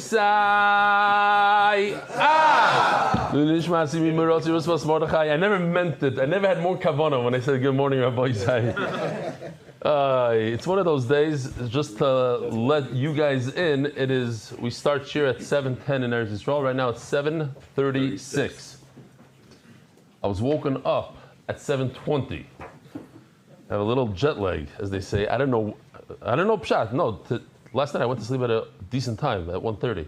Isai. I never meant it. I never had more kavanah when I said good morning, Rabbi Isai. It's one of those days, just to let you guys in, we start here at 7:10 in Eretz Yisrael. Right now it's 7:36. I was woken up at 7:20. I have a little jet lag, as they say. I don't know pshat. No, last night I went to sleep at a decent time, at 1:30.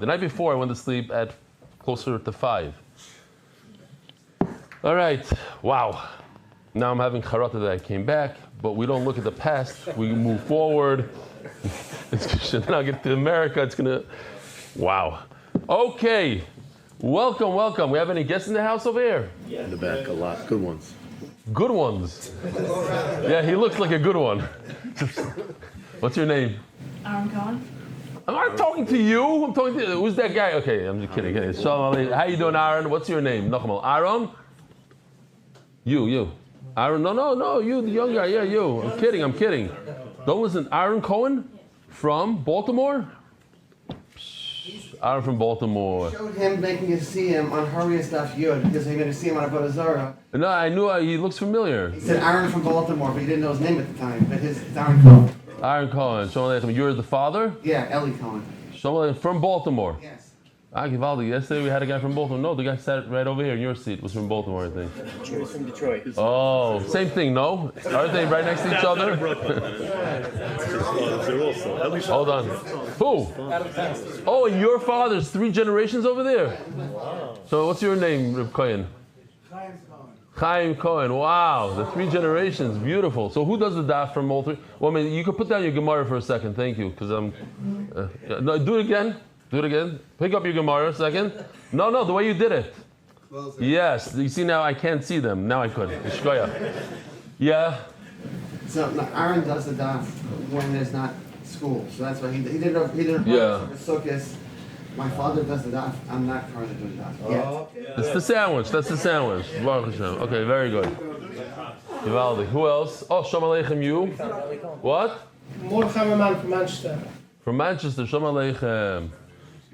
The night before I went to sleep at closer to 5. All right, wow. Now I'm having charata that I came back, but we don't look at the past. We move forward. Then I'll get to America. It's gonna, wow. Okay, welcome. We have any guests in the house over here? Yeah, in the back, a lot. Good ones. Good ones. Yeah, he looks like a good one. What's your name? Aaron Cohen. I'm not talking to you. I'm talking to who's that guy? Okay, I'm just kidding. Shalom Aleichem. How you doing, Aaron? What's your name? Nochmal. Aaron? You. Aaron? No. You, the young guy. Yeah, you. I'm kidding. Don't listen. Aaron Cohen from Baltimore? Aaron from Baltimore. I showed him making us see him on Hariel Daf Yomi because he made us see him on Avodah Zarah. No, I knew he looks familiar. He said Aaron from Baltimore, but he didn't know his name at the time. But it's Aaron Cohen. Aaron Cohen. Shalom Aleichem. You're the father? Yeah, Eli Cohen. Shalom Aleichem. From Baltimore? Yes. Givaldi. Yesterday we had a guy from Baltimore. No, the guy sat right over here in your seat was from Baltimore, I think. He was from Detroit. Oh, same thing, no? Aren't they right next to each other? Hold on. Who? Oh, and your father's 3 generations over there? Wow. So what's your name, Reb Cohen? Chaim Cohen. Wow, the 3 generations, beautiful. So who does the daf from all 3? Well, I mean, you could put down your Gemara for a second, thank you, because no, do it again. Pick up your Gemara a second. No, the way you did it. Yes, you see now I can't see them. Now I could. Yeah. So Aaron does the daf when there's not school, so that's why he did it. Yeah. For Sukkot. My father does the daf. I'm not currently doing the daf. Oh, Yeah. That's the sandwich. Baruch Hashem. Okay, very good. Givaldi. Who else? Oh, Shalom Aleichem, you. What? Mordechai Maman from Manchester. From Manchester, Shalom Aleichem.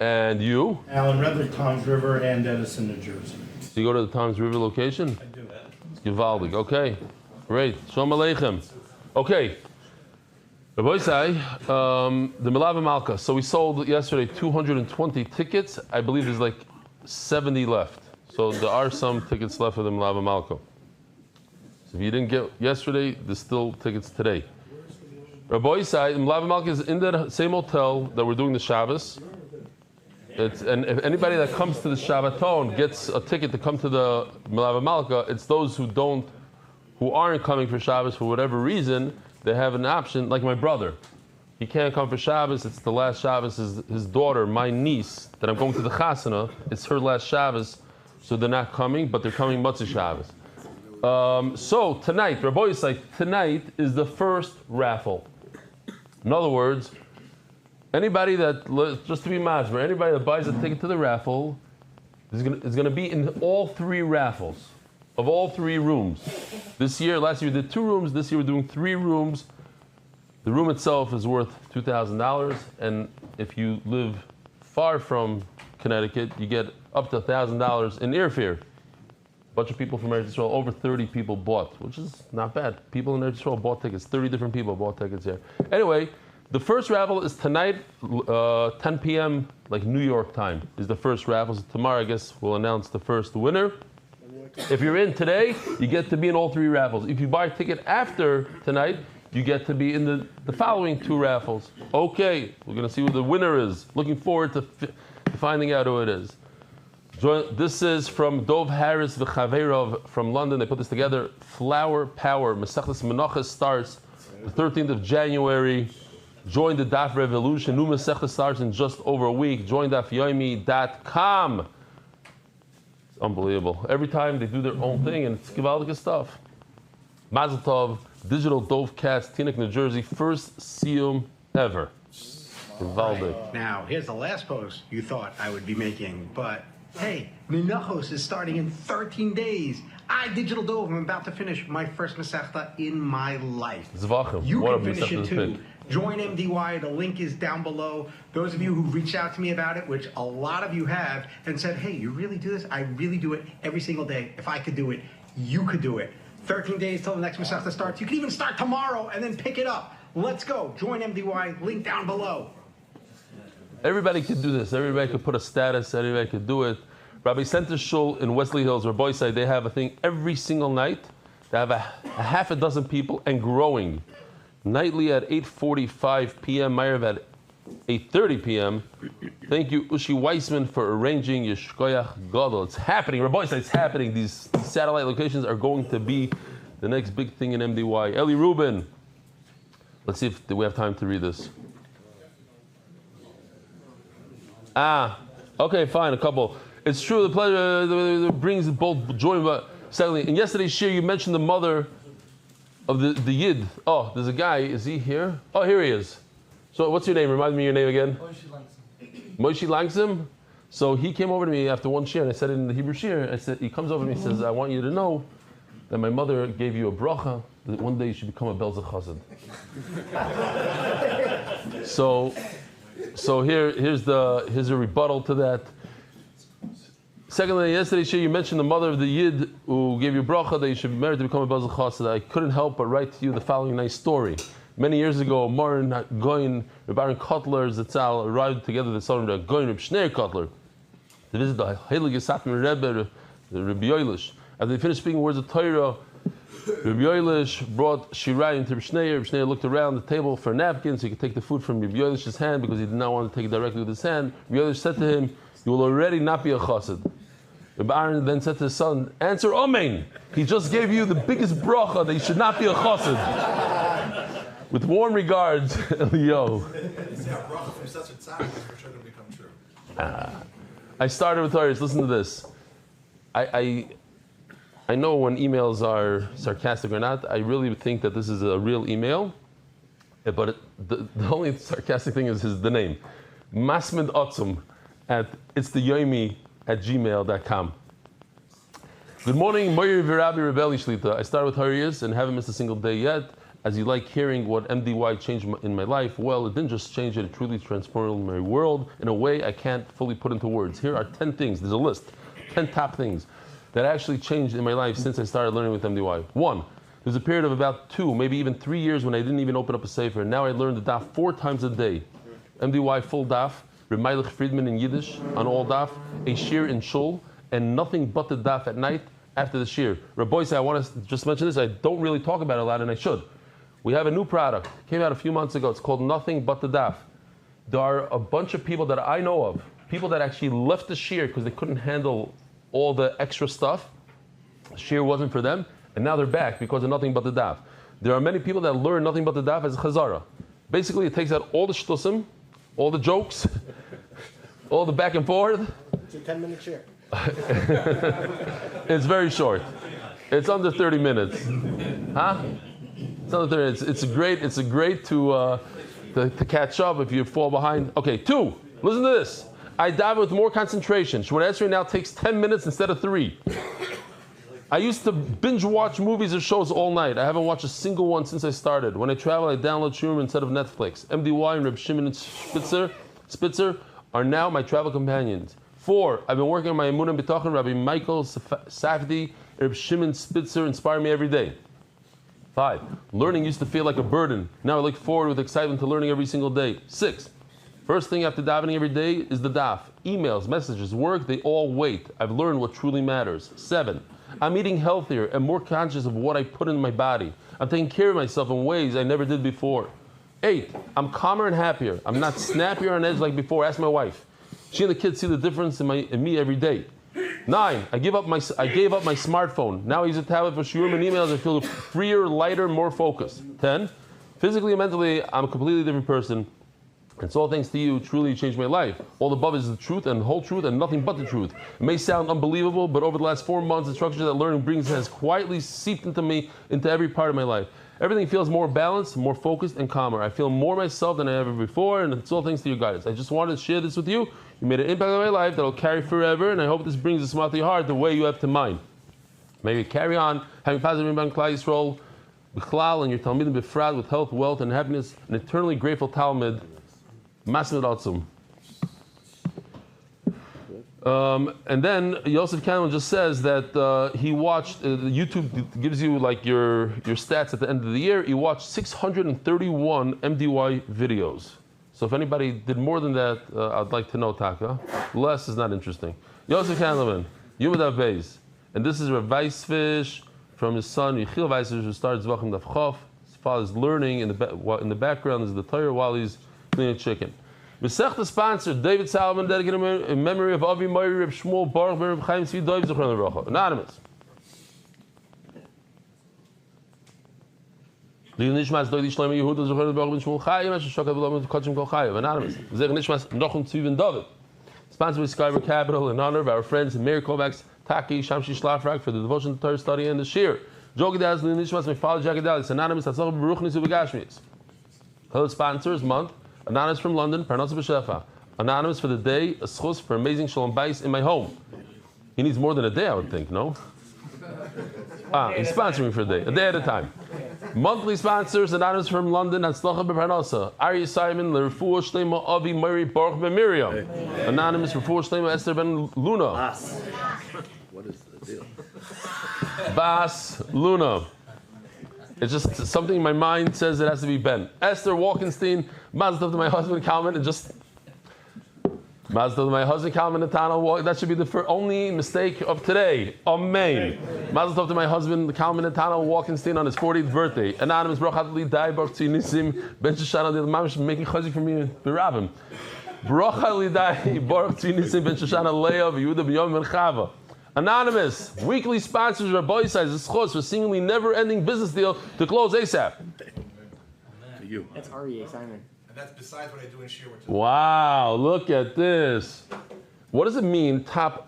And you? Alan Redler, Toms River, and Edison, New Jersey. So you go to the Toms River location? I do. It's Givaldi. Okay, great. Shalom Aleichem. Okay. Rabbi Isai, the Melava Malka. So we sold yesterday 220 tickets. I believe there's like 70 left. So there are some tickets left for the Melava Malka. So if you didn't get yesterday, there's still tickets today. Rabbi Isai, the Melava Malka is in the same hotel that we're doing the Shabbos. And if anybody that comes to the Shabbaton gets a ticket to come to the Melava Malka, it's those who aren't coming for Shabbos for whatever reason. They have an option, like my brother. He can't come for Shabbos. It's the last Shabbos. His daughter, my niece, that I'm going to the Chasana, it's her last Shabbos, so they're not coming, but they're coming Motzei Shabbos. So tonight, Rabbi Yisai, tonight is the first raffle. In other words, anybody that, just to be mashmer, anybody that buys a ticket to the raffle is going to be in all 3 raffles. Of all 3 rooms. Last year we did 2 rooms, this year we're doing 3 rooms. The room itself is worth $2,000, and if you live far from Connecticut, you get up to $1,000 in airfare. A bunch of people from Eretz Yisrael, over 30 people bought, which is not bad. People in Eretz Yisrael bought tickets, 30 different people bought tickets here. Anyway, the first raffle is tonight, 10 p.m., like New York time, is the first raffle. So tomorrow, I guess, we'll announce the first winner. If you're in today, you get to be in all 3 raffles. If you buy a ticket after tonight, you get to be in the following 2 raffles. Okay, we're going to see who the winner is. Looking forward to finding out who it is. This is from Dov Harris V'Chaverov from London. They put this together. Flower Power. Masechtas Menachos starts the 13th of January. Join the Daf Revolution. New Masechtas starts in just over a week. Join dafyomi.com. Unbelievable. Every time they do their own thing, and it's gewaldige stuff. Mazel Tov, Digital Dove Cats, Teaneck, New Jersey, first siyum ever. Gewaldig. Now, here's the last post you thought I would be making, but hey, Menachos is starting in 13 days. I digital dove. I'm about to finish my first Masechta in my life. Zevachim. You What can a finish it Masechta too. pick. Join MDY. The link is down below. Those of you who reached out to me about it, which a lot of you have, and said, hey, you really do this? I really do it every single day. If I could do it, you could do it. 13 days till the next Masechta starts. You can even start tomorrow and then pick it up. Let's go. Join MDY. Link down below. Everybody could do this. Everybody could put a status. Everybody could do it. Rabbi Center Shul in Wesley Hills, where boys say they have a thing every single night. They have a half a dozen people and growing. Nightly at 8:45 p.m., Ma'ariv at 8:30 p.m. Thank you, Ushi Weissman, for arranging Yeshkoyach Gadol. It's happening. Rabbi say it's happening. These satellite locations are going to be the next big thing in MDY. Eli Rubin. Let's see if we have time to read this. Okay, fine, a couple. It's true, the pleasure brings both joy, but secondly, in yesterday's shir, you mentioned the mother of the Yid. Oh, there's a guy, is he here? Oh, here he is. So what's your name? Remind me your name again. Moshe Langsim. So he came over to me after one shir, and I said it in the Hebrew shir, I said, he comes over to me and says, I want you to know that my mother gave you a bracha, that one day you should become a Belzer Chassid. So here's a rebuttal to that. Secondly, yesterday you mentioned the mother of the Yid who gave you bracha that you should be married to become a Belzer Chassid. I couldn't help but write to you the following nice story. Many years ago, Marin Goin, Reb Aaron Kotler, Zatzal arrived together with the son of Reb Goin, Reb Shneur Kotler, to visit the Heilige Satmar Rebbe, Reb Yoilish. After they finished speaking words of Torah, Reb Yoilish brought Shirayim to Reb Shneur. Reb Shneur looked around the table for a napkin so he could take the food from Reb Yoilish's hand because he did not want to take it directly with his hand. Reb Yoilish said to him, you will already not be a chassid. Reb Aaron then said to his son, answer Amen. He just gave you the biggest bracha that you should not be a chassid. With warm regards, Elio. I started with Ariel. Listen to this. I know when emails are sarcastic or not. I really think that this is a real email. But the only sarcastic thing is the name. Masmid Otzum at itstheyomi@gmail.com. Good morning, Moyer Virabi Rebelli Shlita. I started with Hariyas and haven't missed a single day yet. As you like hearing what MDY changed in my life, well, it didn't just change it, it truly transformed my world in a way I can't fully put into words. Here are 10 things, there's a list, 10 top things that actually changed in my life since I started learning with MDY. 1, there's a period of about 2, maybe even 3 years when I didn't even open up a sefer. Now I learn the daf 4 times a day. MDY full daf, Reb Meilich Friedman in Yiddish on all daf, a shir in shul, and nothing but the daf at night after the shir. Rabbi say, I want to just mention this, I don't really talk about it a lot and I should. We have a new product, came out a few months ago, it's called Nothing But the Daf. There are a bunch of people that I know of, people that actually left the shir because they couldn't handle all the extra stuff. Shir wasn't for them, and now they're back because of Nothing But the Daf. There are many people that learn Nothing But the Daf as a chazara. Basically, it takes out all the shtusim, all the jokes, all the back and forth. It's a 10-minute share. It's very short. It's under 30 minutes. Huh? It's under 30 minutes. It's a great to catch up if you fall behind. Okay, 2. Listen to this. I dive with more concentration. What answering now takes 10 minutes instead of 3. I used to binge watch movies or shows all night. I haven't watched a single one since I started. When I travel, I download Shurim instead of Netflix. MDY and Reb Shimon and Spitzer are now my travel companions. 4, I've been working on my Emunah and Bitachon. Rabbi Michael Safdie, Reb Shimon Spitzer inspire me every day. 5, learning used to feel like a burden. Now I look forward with excitement to learning every single day. 6, first thing after davening every day is the daf. Emails, messages, work, they all wait. I've learned what truly matters. 7, I'm eating healthier and more conscious of what I put in my body. I'm taking care of myself in ways I never did before. 8, I'm calmer and happier. I'm not snappier on edge like before. Ask my wife. She and the kids see the difference in me every day. 9, I gave up my smartphone. Now I use a tablet for shiurim and emails. I feel freer, lighter, more focused. 10, physically and mentally, I'm a completely different person. It's all thanks to you, truly changed my life. All above is the truth and the whole truth and nothing but the truth. It may sound unbelievable, but over the last 4 months, the structure that learning brings has quietly seeped into me, into every part of my life. Everything feels more balanced, more focused, and calmer. I feel more myself than I ever before, and it's all thanks to your guidance. I just wanted to share this with you. You made an impact on my life that will carry forever, and I hope this brings a smile to your heart the way you have to mine. May we carry on having positive impact on Klal Yisrael, B'chlal, and your Talmidim B'frad with health, wealth, and happiness, an eternally grateful Talmud. Massive Atzum. And then Yosef Kahneman just says that he watched, YouTube gives you like your stats at the end of the year. He watched 631 MDY videos. So if anybody did more than that, I'd like to know, Taka. Less is not interesting. Yosef Kahneman, Yumadav Beis. And this is Rav Weissfish from his son, Yechiel Weissfish, who started Zevachim Daf Chof. His father's learning in the background is the Torah while he's cleaning chicken. Masechta sponsor David Salomon, dedicated in memory of Avi Meiri Reb Shmuel Baruch Ben Reb Chaim Tzvi Doiv Zechron Lebracha. Anonymous. Nishmas Doidi Shlomo Yehuda Zechron Baruch Ben Shmuel Chaim Asher Shokad V'Lam Kachim Kol Chaim. Anonymous. Zech Nishmas Nochum Tzvi Ben David. Sponsored by Skyber Capital in honor of our friends Meir Kovacs, Taki Shamshi Shlafrak for the devotion to Torah study and the Shir. Jogadaz Nishmas my father Jagadalis. Anonymous. Tatzach Baruch Nisu V'Gashmis. Hello sponsors month. Anonymous from London, Parnasa B'Shefa. Anonymous for the day, a schus for amazing Shalom Bais in my home. He needs more than a day, I would think, no? He's sponsoring for a day at a time. Monthly sponsors, Anonymous from London, Hatzlacha B'Parnasa. Ariel Simon, L'Refuah Shlema Avi Mari Baruch Ben Miriam. Anonymous, Refuah Shlema Esther Ben Luna. What is the deal? Bas Luna. It's just something in my mind says it has to be Ben. Esther Walkenstein, Mazel Tov to my husband Kalman, and just Mazel Tov to my husband Kalman Natana. That should be the only mistake of today. Amen. Mazel Tov to my husband Kalman Natana Walkenstein on his 40th birthday. Anonymous Brachat Li Dai Baruch Tzvi Nisim Ben Shoshana the Mamish making chazik for me Berabim. Brachat Li Dai Baruch Tzvi Nisim Ben Shoshana Leah Yehuda B'Yom Ben Chava. Anonymous, weekly sponsors Rabbi Yisai Zchos for seemingly never-ending business deal to close ASAP. To you. That's Ariel Simon. And that's besides what I do in Shir. Wow, look at this. What does it mean, top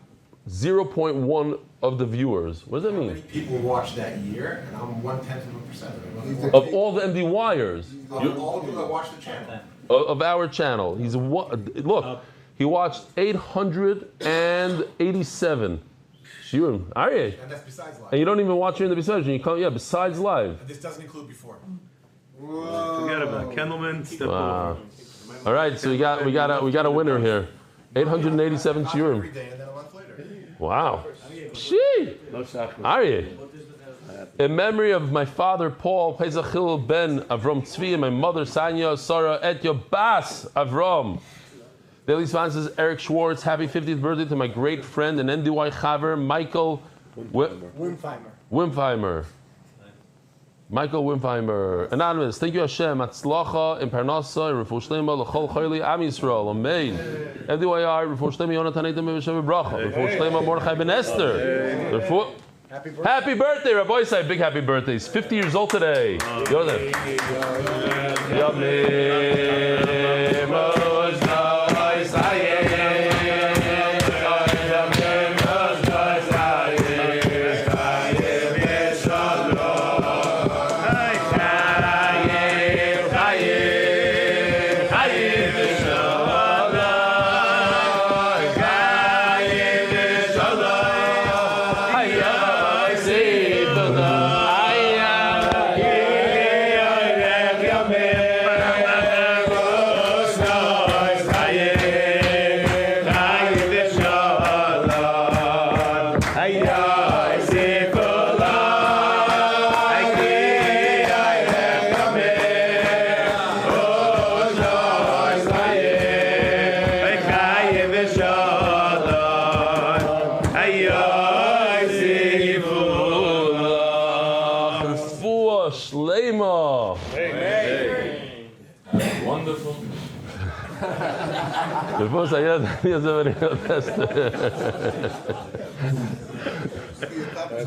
0.1 of the viewers? What does that How many mean? people watched that year? And I'm 0.1%. Of all the MD wires. Of all the people that watched the channel. Of our channel. Look, he watched 887. Shiurim. Ariel. And that's besides live. And you don't even watch it in the besides. You come, besides live. And this doesn't include before. Forget about it. Kendallman, step Wow. All right, so we got a winner here. 887 shiurim. Every day and then a month later. Wow. Shee. No sacrifice. Ariel. In memory of my father Paul, Pesach Hillel ben Avram Tzvi, and my mother Sanya Sarah Etya Bas Avram. Daily sponsors Eric Schwartz. Happy 50th birthday to my great friend and NDY Chaver Michael Wimpheimer. Michael Wimpheimer. Anonymous. Thank you Hashem. Atzlacha in Parnasa and Refuah Shlema L'chol Chayli Am Yisrael. Amen. NDYR Refuah Shlema Yonatan Eitem B'Shem Bracha. Refuah Shlema Mordechai Ben Esther. Happy birthday, Rabbi Yisai. Big happy birthday. He's 50 years old today. Yosef.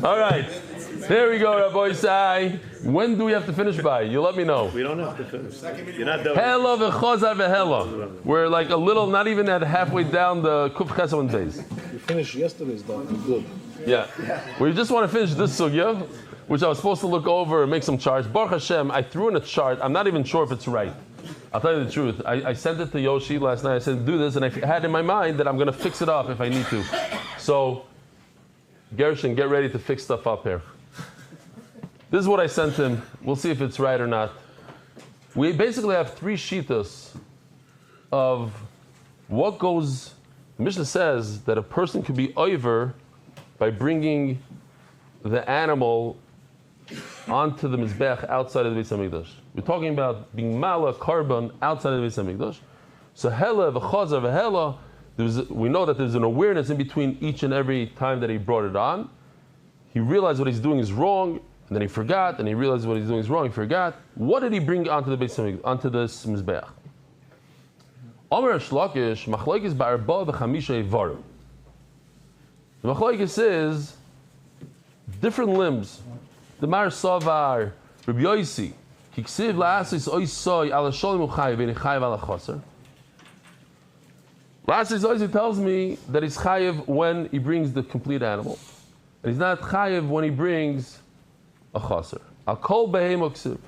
All right, there we go, Rabbi Isai. When do we have to finish by? You let me know. We don't have to finish. You're not done. Hella v'chozar v'hella. We're like a little, not even at halfway down the Kuf Chesavan days. You finished yesterday's done. Good. Yeah. We just want to finish this sugya, which I was supposed to look over and make some charts. Baruch Hashem, I threw in a chart. I'm not even sure if it's right. I'll tell you the truth. I sent it to Yoshi last night. I said, do this, and I had in my mind that I'm going to fix it up if I need to. So Gershon, get ready to fix stuff up here. This is what I sent him. We'll see if it's right or not. We basically have three shitas of what goes. The Mishnah says that a person could be over by bringing the animal onto the mizbech outside of the Beis Hamikdash. We're talking about being mala carbon outside of the Beis Hamikdash. So hela v'chazer v'hela. We know that there's an awareness in between each and every time that he brought it on. He realized what he's doing is wrong, and then he forgot, and he realized what he's doing is wrong, he forgot. What did he bring onto the Beis Hamikdash, onto this mizbech? Omer Shlakish, machlokes ba'arba v'chamisha ivarim. The machlokes is different limbs. The Mar Savar, Rabbi Yosi, Kiksiv la'asis oisoi ala sholim uchayiv v'ni chayiv ala chaser. La'asis oisoi tells me that he's chayiv when he brings the complete animal, and he's not chayiv when he brings a chaser. Al kol behem uksiv.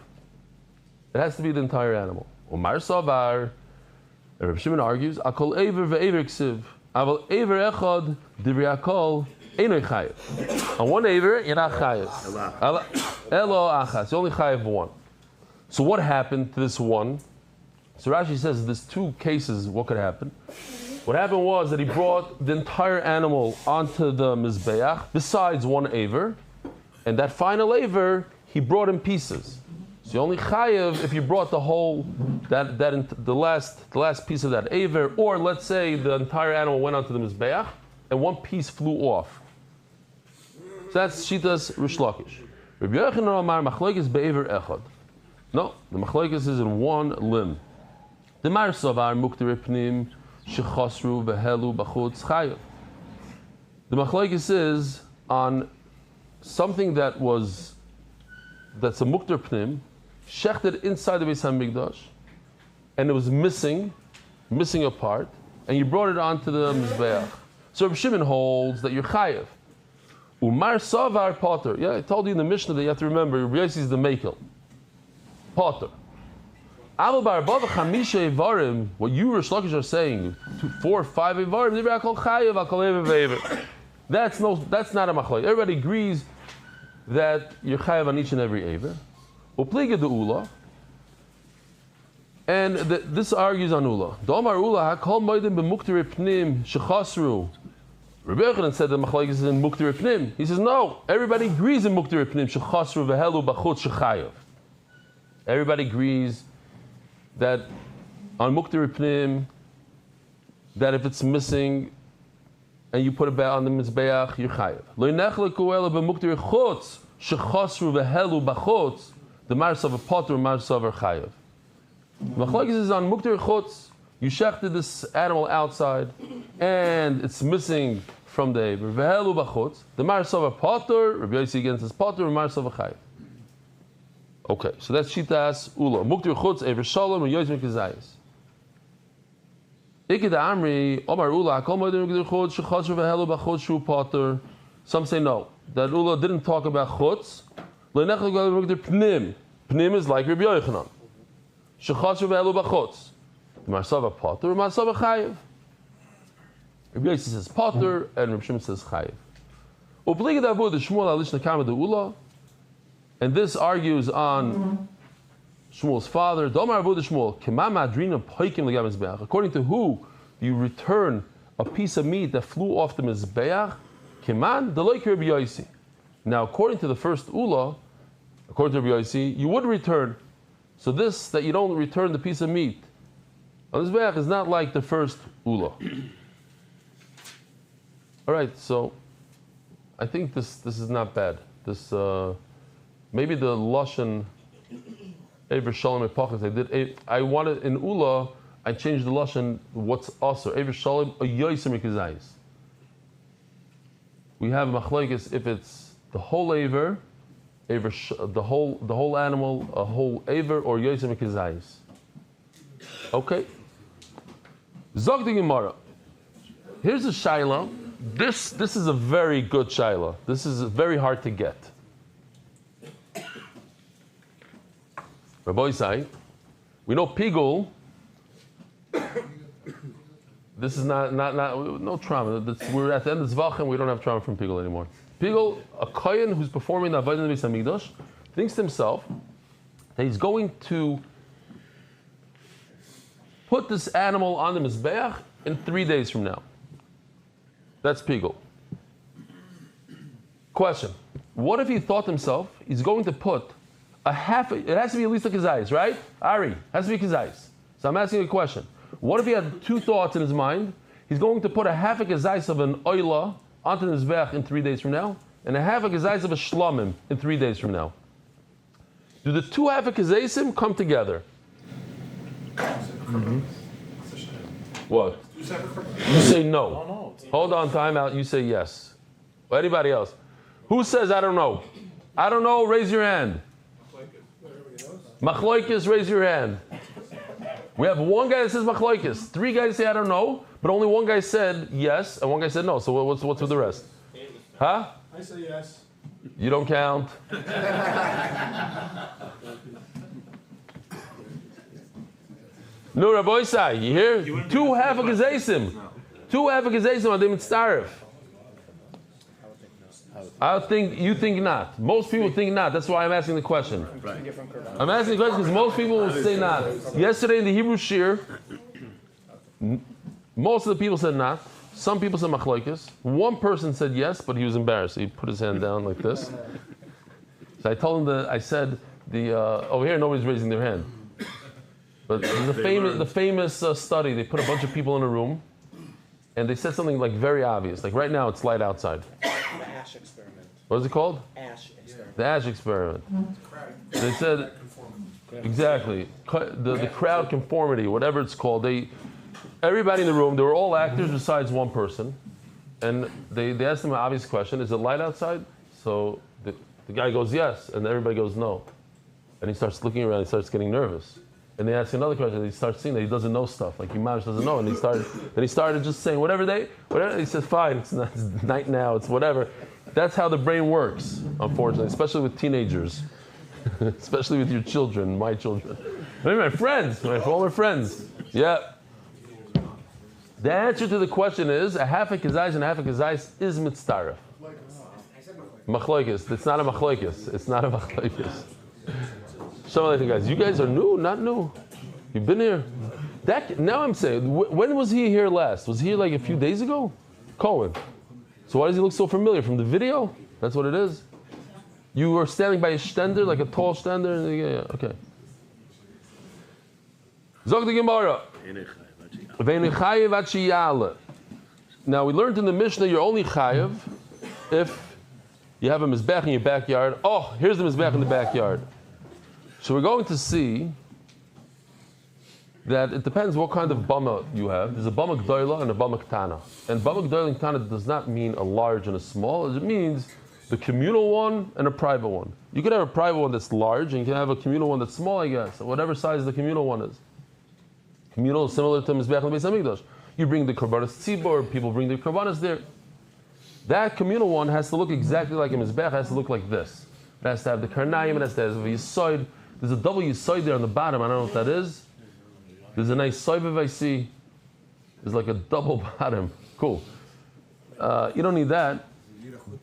It has to be the entire animal. Umar Savar, Rabbi Shimon argues, Al kol eiver ve'eiver ksiv. Aval eiver echad divrei akol. On one aver, you're not chayiv. Elo achas. You only chayiv one. So what happened to this one? So Rashi says there's two cases. What could happen? What happened was that he brought the entire animal onto the mizbeach, besides one aver, and that final aver he brought in pieces. So you only chayiv if you brought the whole the last piece of that aver, or let's say the entire animal went onto the mizbeach and one piece flew off. So that's Shitas Rish Lakish. Rabbi Yochanan Amar machlokes be'ever echad. No, the machlokes is in one limb. The Mar Savar mukter pnim shechasru v'helu b'chutz chayav. The machlokes is on something that's a mukter pnim, shechted inside the Beis Hamikdash, and it was missing a part, and you brought it onto the mizbeach. So Rabbi Shimon holds that you're chayav. Umar Savar Potter. Yeah, I told you in the Mishnah that you have to remember, Rabbi Yossi is the Mekel. Potter. Aval Barba Chamisha Evarim, what you Rish Lakish are saying, 4 or 5 Evarim, they are called chayav, Akol Ever. That's not a machlok. Everybody agrees that you're chayav on each and every Ever. Upliga de Ula. And this argues on Ula. Domar Ula, Hakol Moedim b'mukter pnim shechasru. Rabbi Yochanan said that machlokes is in mukter pnim. He says no. Everybody agrees in mukter pnim shechasru v'helu b'chutz shechayav. Everybody agrees that on mukter pnim, that if it's missing and you put it back on the mizbeach, you're chayav. Lo nechleku ela b'mukter chutz shechasru v'helu b'chutz. The marsav a potter, marsav a chayav. Machlokes is on mukter chutz. You shechted this animal outside, and it's missing from the Eber. V'helu b'chutz. The marsav a potter. Rabbi Yossi against his potter, marsav a chayav. Okay, so that's shitas ula. Mukter chutz Eber shalom and Yossi mikazayis. Iked amri omar ula kol moedim mukter chutz shechasru v'helu b'chutz shu potter. Some say no, that ula didn't talk about chutz. Le'nechel gol mukter pnim. Pnim is like Rabbi Yochanan. Shechasru v'helu b'chutz. Marsava potter, Marsava chayiv. Rabbi Yossi says potter, and Rabbi Shimon says chayiv. Upliga davu the Shmuel alish nekama de ula, and this argues on Shmuel's father. Domar avu the Shmuel kema madrina poikim legam mizbeach. According to who you return a piece of meat that flew off the mizbeach? Keman deloik Rabbi Yossi. Now, according to the first ula, according to Rabbi Yossi, you would return. So this that you don't return the piece of meat on this beach is not like the first ula. All right, so I think this is not bad. This maybe the lashon Ever Shalom Epachas. I wanted in ula. I changed the lashon. What's also Ever Shalom a Yosim Mikazayis. We have machlokes if it's the whole aver, the whole animal, a whole aver, or Yosim Mikazayis. Okay. Zog the Gemara. Here's a shaila. This is a very good shaila. This is very hard to get. Rabbi Isai, we know pigul. This is not no trauma. We're at the end of Zevachim. We don't have trauma from pigul anymore. Pigel, a kohen who's performing the avodah in the Beis Hamikdash, thinks to himself that he's going to put this animal on the mizbeach in 3 days from now. That's Pigel. Question: what if he thought to himself he's going to put it has to be at least a kazayis, right? Ari, has to be kazayis. So I'm asking you a question. What if he had two thoughts in his mind? He's going to put a half a kazayis of an oila onto the mizbeach in 3 days from now, and a half a kazayis of a shlomim in 3 days from now. Do the two half a kazaysim come together? Mm-hmm. What? You say no. Hold on, time out. You say yes. Anybody else? Who says I don't know? I don't know, raise your hand. Machloikis, raise your hand. We have one guy that says machloikis. 3 guys say I don't know, but only one guy said yes, and one guy said no. So what's with the rest? Huh? I say yes. You don't count. No, Rabbi Isai, you hear? 2 half a gazaysim. 2 half a gazaysim are the mitzaref. I think you think not. Most people think not. That's why I'm asking the question. I'm asking the question because most people will say not. Yesterday in the Hebrew Shir, most of the people said not. Some people said machlokes. One person said yes, but he was embarrassed. He put his hand down like this. So I told him that I said over here nobody's raising their hand. But the famous study. They put a bunch of people in a room, and they said something like very obvious. Like right now it's light outside. The ash experiment. What is it called? Ash experiment. The ash experiment. They said exactly the crowd conformity, whatever it's called. Everybody in the room, they were all actors besides one person, and they asked him an obvious question: is it light outside? So the guy goes yes, and everybody goes no, and he starts looking around. He starts getting nervous, and they ask another question. And he starts seeing that he doesn't know stuff, like Imaj doesn't know, and he started just saying whatever. He said fine, it's night now, it's whatever. That's how the brain works, unfortunately, especially with teenagers, especially with your children, my children. Maybe my friends, my former friends. Yeah. The answer to the question is a half a kazais and a half a kazais is mitzaref. Machloikis. It's not a machloikis. It's not a machloikis. Shalom guys. You guys are new, not new. You've been here. Now I'm saying, when was he here last? Was he here like a few days ago? Cohen. So why does he look so familiar? From the video? That's what it is? You were standing by a stender, like a tall stender? Yeah, okay. Zog the Gemara. Now we learned in the Mishnah you're only chayev if you have a mizbech in your backyard. Oh, here's the mizbech in the backyard. So we're going to see that it depends what kind of bama you have. There's a bama gdoila and a bama ktana. And bama gdoila and ktana does not mean a large and a small. It means the communal one and a private one. You can have a private one that's large and you can have a communal one that's small, I guess, whatever size the communal one is. Communal is similar to Mizbeach and Beis Hamikdash. You bring the Karbanas Tzibor, people bring the Karbanas there. That communal one has to look exactly like a Mizbeach, has to look like this. It has to have the Karnayim, it has to have a Yisoid. There's a double Yisoid there on the bottom, I don't know what that is. There's a nice Soiviv I see. There's like a double bottom. Cool. You don't need that,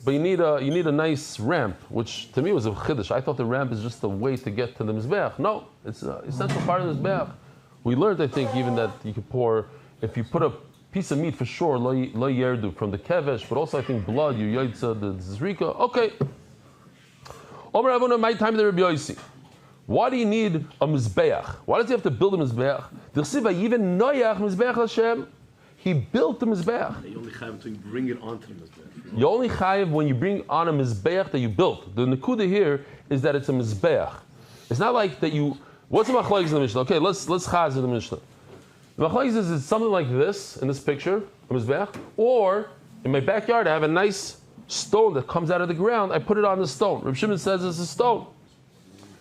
but you need a nice ramp, which to me was a Chiddush. I thought the ramp is just a way to get to the Mizbeach. No, it's an essential part of the Mizbeach. We learned, I think, even that you could pour, if you put a piece of meat for sure, lo yerdu, from the kevesh, but also I think blood, you yaitza, the zrika. Okay. Omer Avona, my time the Rabbi Yossi. Why do you need a mizbeach? Why does he have to build a mizbeach? Even noyach mizbeach Hashem. He built the mizbeach. You only chayav to bring it onto the mizbeach. You only chayav when you bring on a mizbeach that you built. The nekuda here is that it's a mizbeach. It's not like that you. What's the machlokes in the Mishnah? Okay, let's chaz in the Mishnah. The machlokes is something like this in this picture, a mizbeach, or in my backyard I have a nice stone that comes out of the ground. I put it on the stone. Reb Shimon says it's a stone.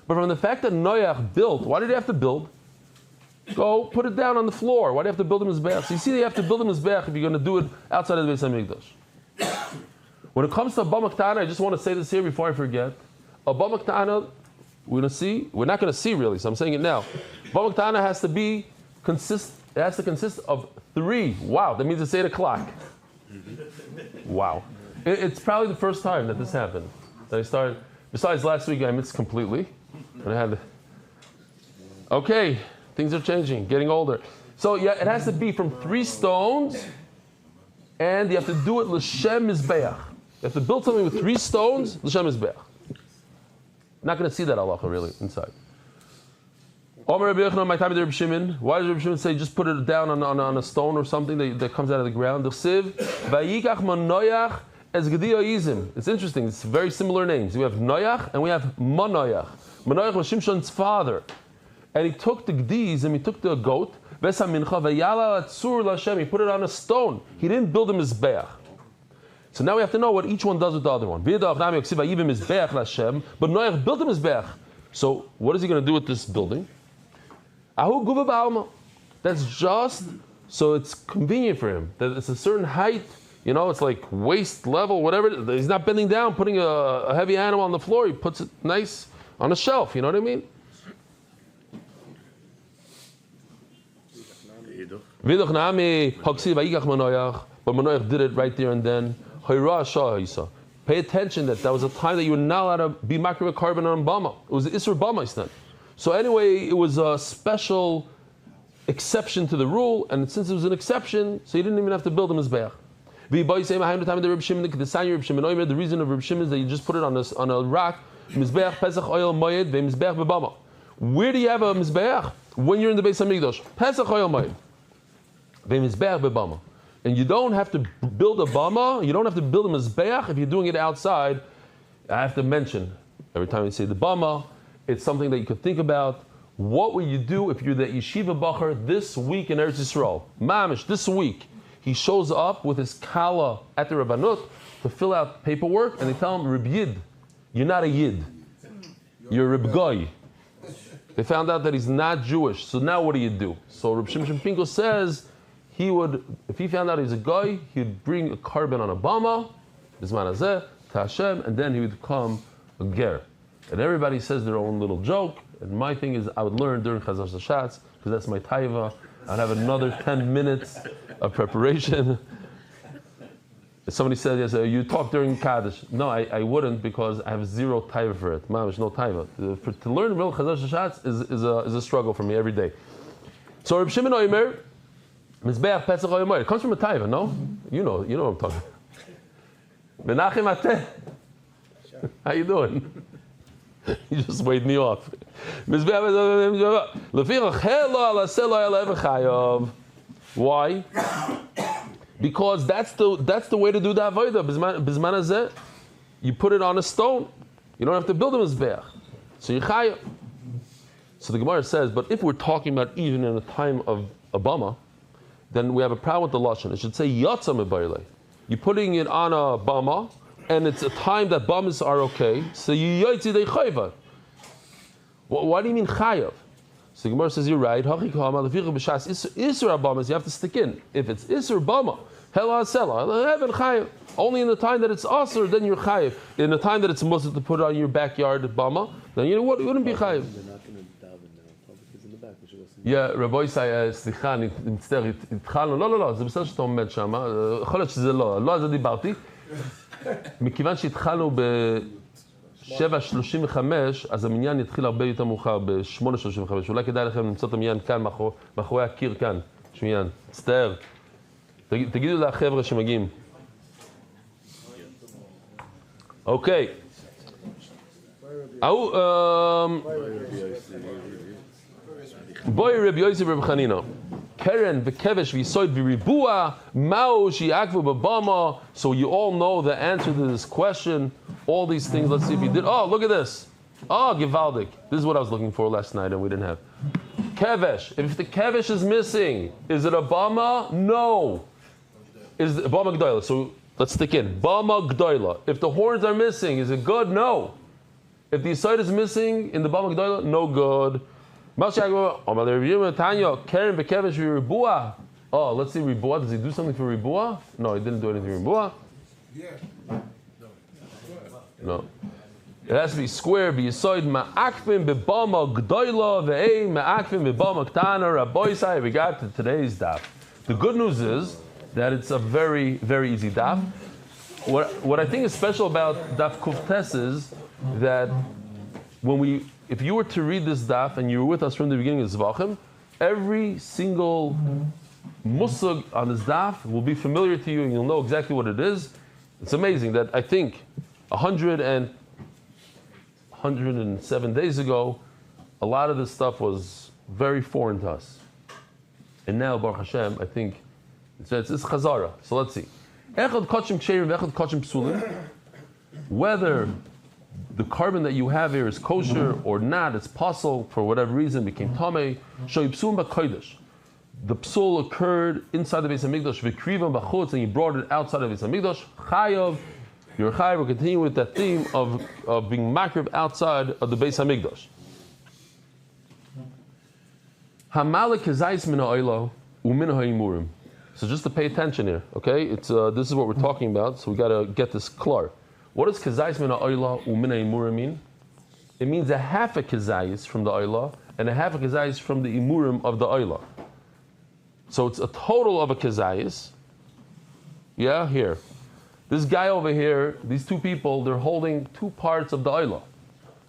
But from the fact that Noach built, why did he have to build? Go put it down on the floor. Why do you have to build a mizbeach? So you see, you have to build a mizbeach if you're going to do it outside of the Beis Hamikdash. When it comes to a bama ktana, I just want to say this here before I forget. A bama ktana, we're not going to see really, so I'm saying it now. Bama ktana has to consist of 3. Wow, that means it's 8 o'clock. Wow. It's probably the first time that this happened. That I started. Besides last week, I missed completely. And I had. Okay, things are changing, getting older. So yeah, it has to be from 3 stones, and you have to do it l'shem mizbeach. You have to build something with 3 stones, l'shem mizbeach. Not going to see that halacha really inside. Omer Rabbi Yochanan, my time of Rabbi Shimon. Why does Rabbi Shimon say just put it down on a stone or something that comes out of the ground? Vayikach manoyach es gediya izim. It's interesting. It's very similar names. We have Noyach and we have Manoyach. Manoyach was Shimshon's father, and he took the gdiz and he took the goat. Vesa mincha vayala atzur l'Hashem. He put it on a stone. He didn't build a mizbeach. So now we have to know what each one does with the other one. But Noach built a mizbeach. So what is he going to do with this building? Ahu guva ba'alma. That's just so it's convenient for him. That it's a certain height. You know, it's like waist level, whatever. He's not bending down, putting a heavy animal on the floor. He puts it nice on a shelf. You know what I mean? But Manoach did it right there and then. Pay attention that was a time that you were not allowed to be makriv a carbon on bama. It was the Isser bama then. So anyway, it was a special exception to the rule, and since it was an exception, so you didn't even have to build a mizbeach. The reason of Reb Shimon is that you just put it on a rock. Mizbeach Pesach oil moed ve'mizbeach bebama. Where do you have a mizbeach? When you're in the Beis Hamikdash. Pesach oil moed ve'mizbeach bebama. And you don't have to build a bama, you don't have to build a mizbeach if you're doing it outside. I have to mention, every time you say the bama, it's something that you could think about. What will you do if you're the yeshiva bacher this week in Eretz Yisrael? Mamish, this week, he shows up with his kala at the Rabbanut to fill out paperwork, and they tell him, Reb Yid, you're not a Yid, you're a Reb Goy. They found out that he's not Jewish, so now what do you do? So Reb Shimshon Pinko says, he would, if he found out he's a guy, he'd bring a carbon on a bama, bisman hazeh, to Hashem, and then he would become a ger. And everybody says their own little joke, and my thing is I would learn during Chazar Shatz, because that's my taiva. I'd have another 10 minutes of preparation. If somebody said, yes, you talk during Kaddish. No, I wouldn't, because I have zero taiva for it. Mamish, no taiva. To learn real Chazar Shatz is a struggle for me every day. So Reb Shimon Omer, Mizbeach Pesach Omer. It comes from a taiva, no? You know what I'm talking about. Menachem Ateh. How you doing? You just waved me off. Why? Because that's the way to do the avodah. Bizman hazeh, you put it on a stone. You don't have to build a mizbeach. So you chayav. So the Gemara says, but if we're talking about even in a time of Obama, then we have a problem with the lashon. It should say yatsa mebayle. You're putting it on a bama, and it's a time that bamas are okay. So you yotzi de chayva. Why do you mean chayav? So the Gemara says you're right. Isur bamas you have to stick in. If it's isur bama, hela sela, heaven chayav. Only in the time that it's asur, then you're chayav. In the time that it's muslim to put it on your backyard bama, then you know what? It wouldn't be chayav. Yeah, Rabbi Isai, סליחה, נצטער, התחלנו, לא, זה בסדר שאתה עומד שם, יכול להיות שזה לא על זה דיברתי. מכיוון שהתחלנו ב-7:35, אז המניין יתחיל הרבה יותר מאוחר, ב-8:35. אולי כדאי לכם למצוא את המניין כאן, מאחורי הקיר כאן. יש מניין, מצטער. תגידו לחבר'ה שמגיעים. אוקיי. Boy Rabbi Yosef Rabbi Chanina, Keren v'kevesh v'yisoid v'ribua mao shi'akvu b'bama. So you all know the answer to this question. All these things. Let's see if you did. Oh, look at this. Oh, Givaldik. This is what I was looking for last night, and we didn't have. Kevesh. If the kevesh is missing, is it a bama? No. Is it bama g'doila? So let's stick in. Bama g'doila. If the horns are missing, is it good? No. If the yisoid is missing in the bama g'doila, no good. Oh, let's see Ribua. Does he do something for Ribua? No, he didn't do anything for Ribua. No. It has to be square. B'yisoid ma'akvim b'bama g'doila ve'ei ma'akvim b'bama k'tana. Rabbi Isai, we got to today's daf. The good news is that it's a very, very easy daf. what I think is special about Daf Kuftes is that if you were to read this daf and you were with us from the beginning of Zevachim, every single musag on this daf will be familiar to you and you'll know exactly what it is. It's amazing that I think 107 days ago, a lot of this stuff was very foreign to us. And now, Baruch Hashem, I think it's Chazara. So let's see. Whether the carbon that you have here is kosher or not, it's pasul for whatever reason, became tamei. The psul occurred inside the Beis Hamikdash, v'krivam b'chutz, and you brought it outside of Beis Hamikdash. Chayav, you're chayav. We're continuing with that theme of being makrib outside of the Beis Hamikdash. Hamalik kezayis min ha'oilo u'min ha'imurim. So just to pay attention here, okay? It's this is what we're talking about, so we got to get this clear. What does kezayis min ha'oilo u'min ha'imurim mean? It means a half a kezayis from the oila and a half a kezayis from the imurim of the oila. So it's a total of a kezayis. Yeah, here. This guy over here, these two people, they're holding two parts of the oila.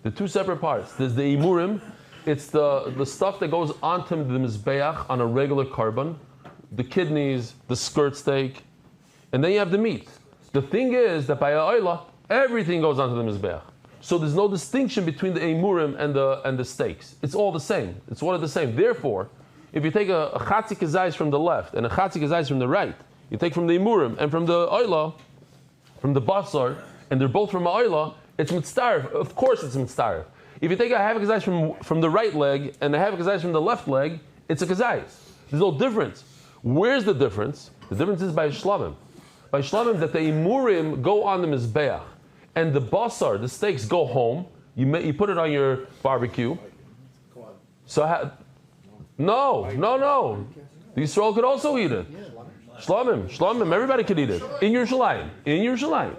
The two separate parts. There's the imurim. It's the stuff that goes onto the mizbeach on a regular carbon, the kidneys, the skirt steak, and then you have the meat. The thing is that by a oila, everything goes onto the mizbeach. So there's no distinction between the imurim and the steaks. It's all the same. It's one of the same. Therefore, if you take a chatzi kezayis from the left and a chatzi kezayis from the right, you take from the imurim and from the oila, from the basar, and they're both from a oila, it's mitzdarif. Of course it's mitzdarif. If you take a half a kezayis from the right leg and a half a kezayis from the left leg, it's a kezayis. There's no difference. Where's the difference? The difference is by shlamim. By shlamim, that the imurim go on the mizbeach, and the basar, the steaks, go home. You put it on your barbecue. So no. The Yisrael could also eat it. Shlamim, everybody could eat it. In Yerushalayim.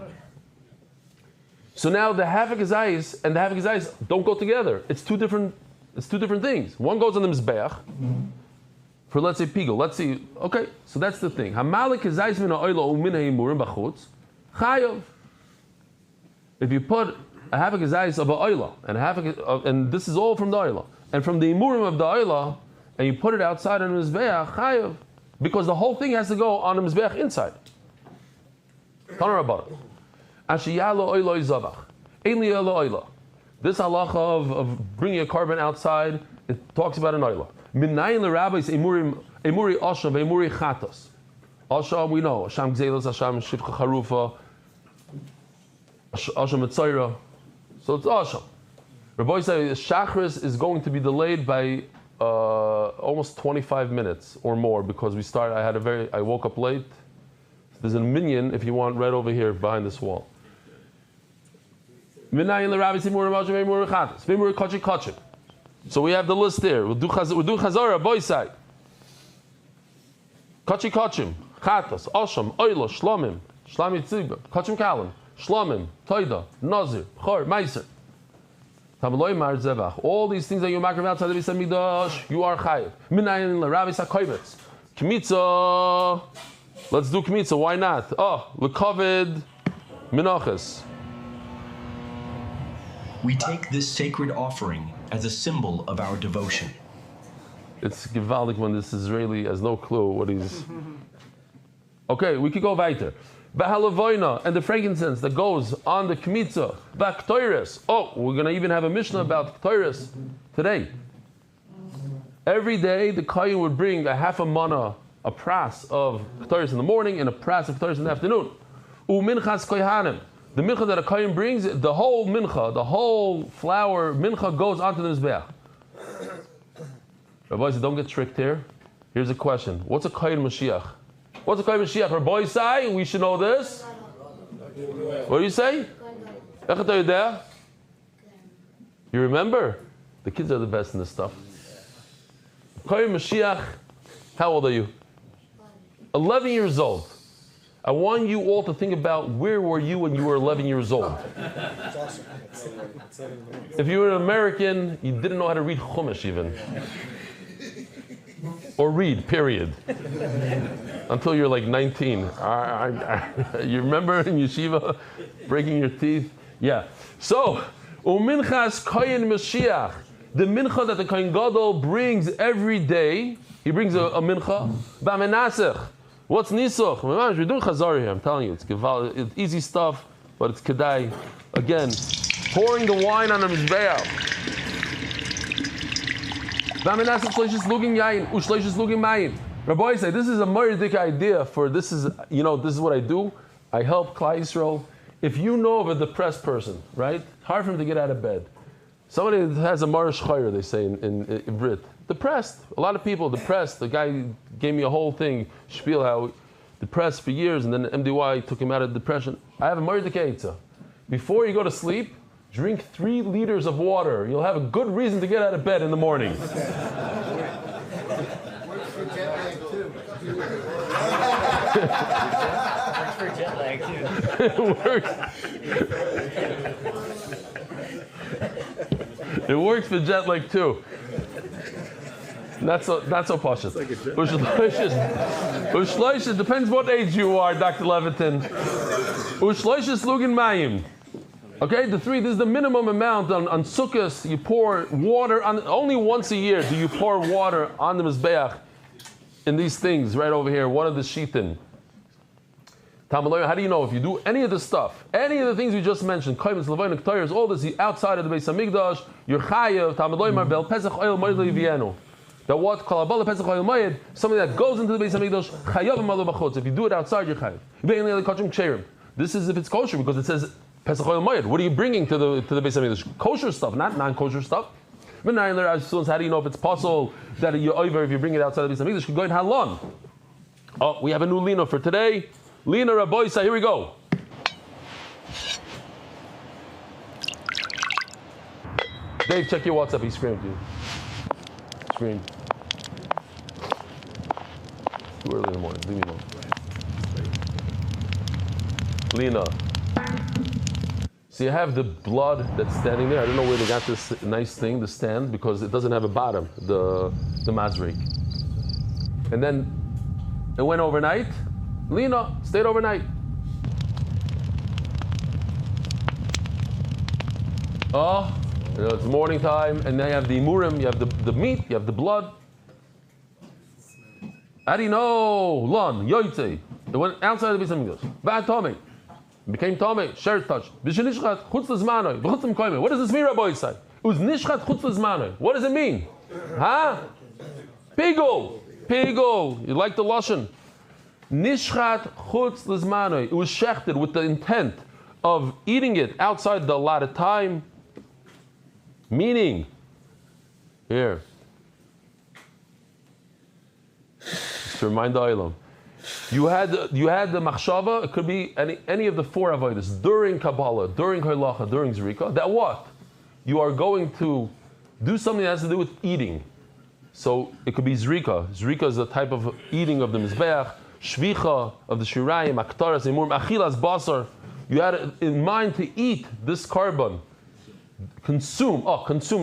So now the half a kezayis and the half a kezayis don't go together. It's two different things. One goes on the mizbeach for, let's say, pigul. Let's see. Okay, so that's the thing. Hamalik kezayis min ha'oila u'min ha'imurim b'chutz chayav. If you put a half a kezayis of a oila and this is all from the oila and from the imurim of the oila, and you put it outside on the mizbeach chayav, because the whole thing has to go on the mizbeach inside. Tanar about it. This halacha of bringing a carbon outside, it talks about an oila. Minayin l'rabbis emuri asham ve'emuri chatas. Asham we know, asham gzelos, asham shivcha charufa, asham mitzayra. So it's asham. Rabbi said Shachris is going to be delayed by almost 25 minutes or more because I woke up late. There's a minyan, if you want, right over here behind this wall. So we have the list there. We'll do chazara, boysai. Kachi kachim, chatas, asham, oila, shlamim, shlamim tzibah, kachim kalim, shlamim, toida, nazir, chor, meiser. All these things that you makriv outside the Beis Hamikdash, you are chayiv. Minayin l'ravis hakovetz. Kmitza. Let's do kmitza. Why not? L'kovid minachas. We take this sacred offering as a symbol of our devotion. It's gewaldig when this Israeli has no clue what he's... Okay, we could go weiter. B'halavoina, and the frankincense that goes on the kmitza. B'ktoiris. We're going to even have a mishnah about ktoiris today. Every day the kohen would bring a half a mana, a pras of ktoiris in the morning and a pras of ktoiris in the afternoon. U'minchas kohanim. The mincha that a kohen brings, the whole mincha, the whole flour mincha goes onto the mizbeach. Rabbi, don't get tricked here. Here's a question. What's a kohen Mashiach? What's a kohen Mashiach? Rabbi say, we should know this. What do you say? You remember? The kids are the best in this stuff. Kohen Mashiach, how old are you? 11 years old. I want you all to think about where were you when you were 11 years old. If you were an American, you didn't know how to read Chumash even. or read, period. Until you're like 19. You remember in yeshiva breaking your teeth? Yeah. So, uminchas kohen Mashiach, the mincha that the kohen gadol brings every day. He brings a mincha. Ba'menasech. What's nisuch? We're doing chazar here. I'm telling you, it's easy stuff, but it's kedai. Again, pouring the wine on the mizbeach. Ba'menasech shleishis lugin yayin, u'shleishis lugin mayin. Rabbi say this is a murdik idea for this is this is what I do. I help Klal Yisrael. If you know of a depressed person, right? Hard for him to get out of bed. Somebody that has a marish chayr, they say in Brit. Depressed. A lot of people depressed. The guy gave me a whole thing, spiel how depressed for years, and then MDY took him out of depression. I have a murdik eitzah. Before you go to sleep, drink 3 liters of water. You'll have a good reason to get out of bed in the morning. Works for jet lag too. It works. It works for jet lag too. Not so pashut. Ushloishes depends what age you are, Dr. Levitin. Ushloishes lugin mayim. Okay, this is the minimum amount on Sukkot. You pour water on, only once a year do you pour water on the mizbeach in these things right over here. One of the shitin. How do you know if you do any of the stuff, any of the things we just mentioned, kaimis, levayin, ketayers, all this outside of the Beis Hamikdash, you're chayav, Talmud bel pesach oil moed levienu. That what kalabala pesach oil moed, something that goes into the Beis Hamikdash, chayav malu b'chutz. If you do it outside, you're chayav. This is if it's kosher because it says pesach oil moed. What are you bringing to the Beis Hamikdash? Kosher stuff, not non-kosher stuff. How do you know if it's possible that you're over if you bring it outside the Beis Hamikdash? You go in halon. Oh, we have a new lino for today. Lina Rabboisa, here we go. Dave, check your WhatsApp. He screamed to you. Screamed. Too early in the morning. Leave me alone. Lena. So you have the blood that's standing there. I don't know where they got this nice thing, the stand, because it doesn't have a bottom, the mazrik. And then it went overnight. Lena stayed overnight. Oh, it's morning time, and then you have the imurim, you have the meat, you have the blood. How do you know? Lon, yoytze. It went outside of the Beis Hamikdash. Bad Tomei. Became Tomei, shared touch. B'shenishchat chutz l'zmanoi. V'chutzim koimei. What does this mean, Rabbi Yisai? Uz nishchat chutz l'zmanoi. What does it mean? Huh? Pigul. You like the lashon? Nishchat chutz l'zmanoi. It was shechted with the intent of eating it outside the allotted time. Meaning, here, to remind the Olam, you had the machshava. It could be any of the 4 avodas during Kabbalah, during Halacha, during Zrika. That what you are going to do something that has to do with eating. So it could be Zrika. Zrika is a type of eating of the mizbeach, shvicha of the shirayim, aktaras, imur, achilas basar. You had in mind to eat this carbon. Consume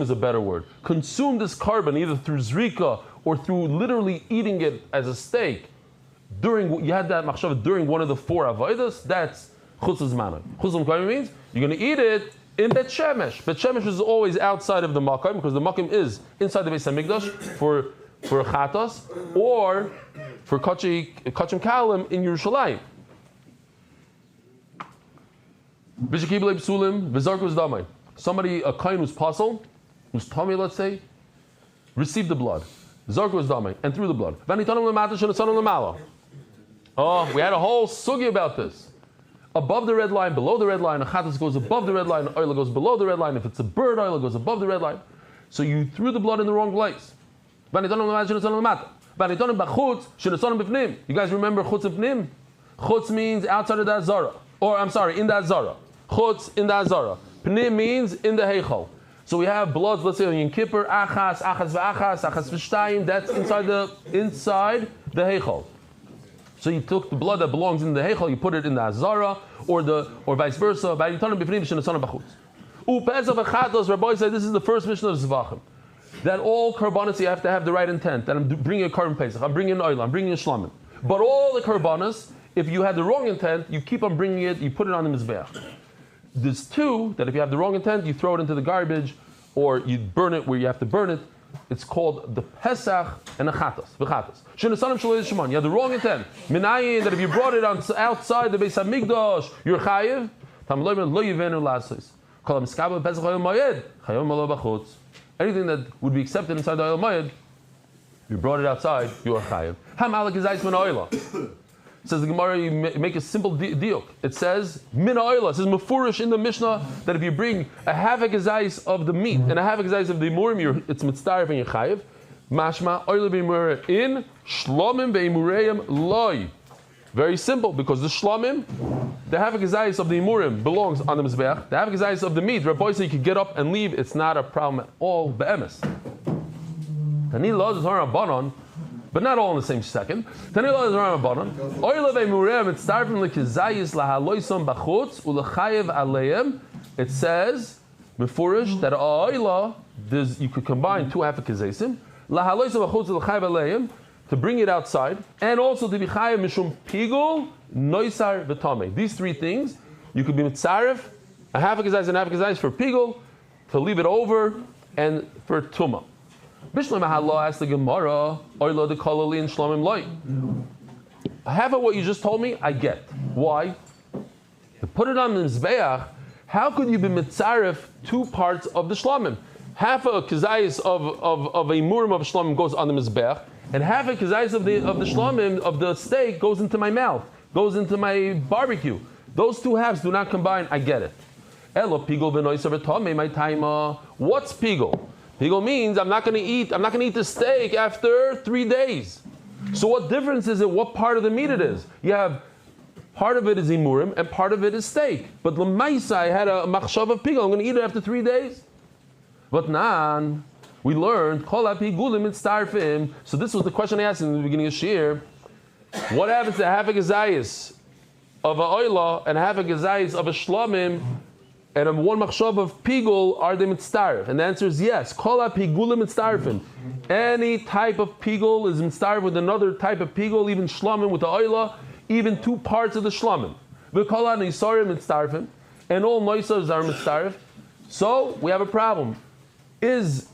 is a better word. Consume this carbon either through zrika or through literally eating it as a steak. You had that machshava during one of the 4 avodas. That's chutz l'zmanoi. Chutz l'zmanoi means you're going to eat it in Bet Shemesh. Bet Shemesh is always outside of the makom because the makom is inside the Beis Hamikdash for chatos or for kachim kalim in Yerushalayim. B'shekibulei psulim v'zarkus damai. Somebody, a kohen who's puzzle, who's tummy, let's say, received the blood. Zarku damai and threw the blood. Oh, we had a whole sugi about this. Above the red line, below the red line, a chatas goes above the red line, oil goes below the red line. If it's a bird, oil goes above the red line. So you threw the blood in the wrong place. You guys remember chutz pnim? Chutz means outside of that zara. Or, I'm sorry, in that zara. Chutz in that zara. Pnim means in the heichal. So we have bloods, let's say on Yom Kippur, achas v'shtayim, that's inside the heichal. So you took the blood that belongs in the heichal, you put it in the azara, or vice versa. Rabbi said this is the first mission of Zevachim. that all karbanos you have to have the right intent. That I'm bringing a carbon pesach, I'm bringing an oil, I'm bringing a shlamim. But all the karbanos, if you had the wrong intent, you keep on bringing it, you put it on the mizbeach. There's two that if you have the wrong intent, you throw it into the garbage, or you burn it where you have to burn it. It's called the Pesach and the Chatas. You have the wrong intent. Minayin, that if you brought it outside the Beis Hamikdash, you're chayiv. Anything that would be accepted inside the oil mayed, you brought it outside, you are chayiv. It says the Gemara, you make a simple diuk. It says min ha'oila. It says mefurish in the Mishnah that if you bring a half a gezais of the meat and a half a gezais of the imurim, it's mitzdarif and you're chayiv. Mashma oila b'imureh in shlomim b'imureyim loy. Very simple, because the shlomim, the half a gezais of the imurim belongs on the mizbeach. The half a gezais of the meat, Rabbi said you could get up and leave. It's not a problem at all. Be'emes. Tani lo is harabanon. But not all in the same second. It says, Mefurish, that oila, you could combine two half a kezesim, to bring it outside, and also to be chayev mishum pigul, noisar v'tameh. These three things, you could be mitzaref, a half a kezais and a half a kezais for pigul, to leave it over, and for tumah. Bishlam Mahallah asked the Gemara, Oila de Kalali and Shlomim Loi. Half of what you just told me, I get. Why? To put it on the Mizbeach, how could you be mitzaref two parts of the Shlomim? Half a kezayis of a murim of Shlomim goes on the Mizbeach, and half a kezayis of the Shlomim, of the steak, goes into my mouth, goes into my barbecue. Those two halves do not combine, I get it. Elo pigul v'noisav v'tomei my taima. What's pigul? Pigul means I'm not going to eat the steak after 3 days. So what difference is it what part of the meat it is? You have part of it is imurim and part of it is steak. But l'maisa, I had a machshav of pigul. I'm going to eat it after 3 days. But nan, we learned kol ha'pigulim mitztarfim. So this was the question I asked in the beginning of Shir. What happens to half a gezayis of a oila and half a gezayis of a shlomim? And one machshav of pigul, are they mitzdarif? And the answer is yes. Kol ha-pigulim mitzdarifin. Any type of pigul is mitzdarif with another type of pigul, even shlomim with the oila, even two parts of the shlomim. V'kol ha-nisarim mitzdarifin. And all noisars are mitzdarif. So we have a problem. Does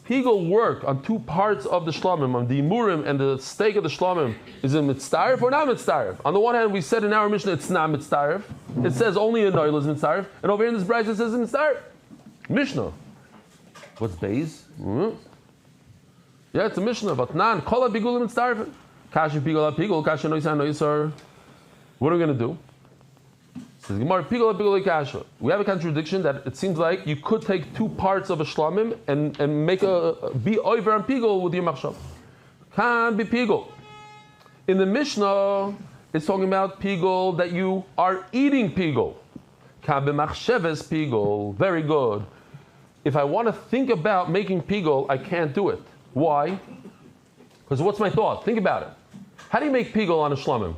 pigul work on two parts of the shlomim, on the imurim and the steak of the shlomim? Is it mitzdarif or not mitzdarif? On the one hand, we said in our Mishnah it's not mitzdarif. It says only a noil is mitzdarif. And over here in this brayz it says it's mitzdarif. Mishnah. What's beis? Yeah, it's a Mishnah. But nan, kol ha-pigulim mitzdarif. Kasha pigul ha-pigul, kasha noisar noisar. What are we going to do? Says Gemara, pigul ha-pigul kasha. We have a contradiction that it seems like you could take two parts of a shlamim and make be over on pigul with your machshav. Can be pigul. In the Mishnah, it's talking about pigul that you are eating pigul. Can be machsheves pigul. Very good. If I want to think about making pigul, I can't do it. Why? Because what's my thought? Think about it. How do you make pigul on a shlamim?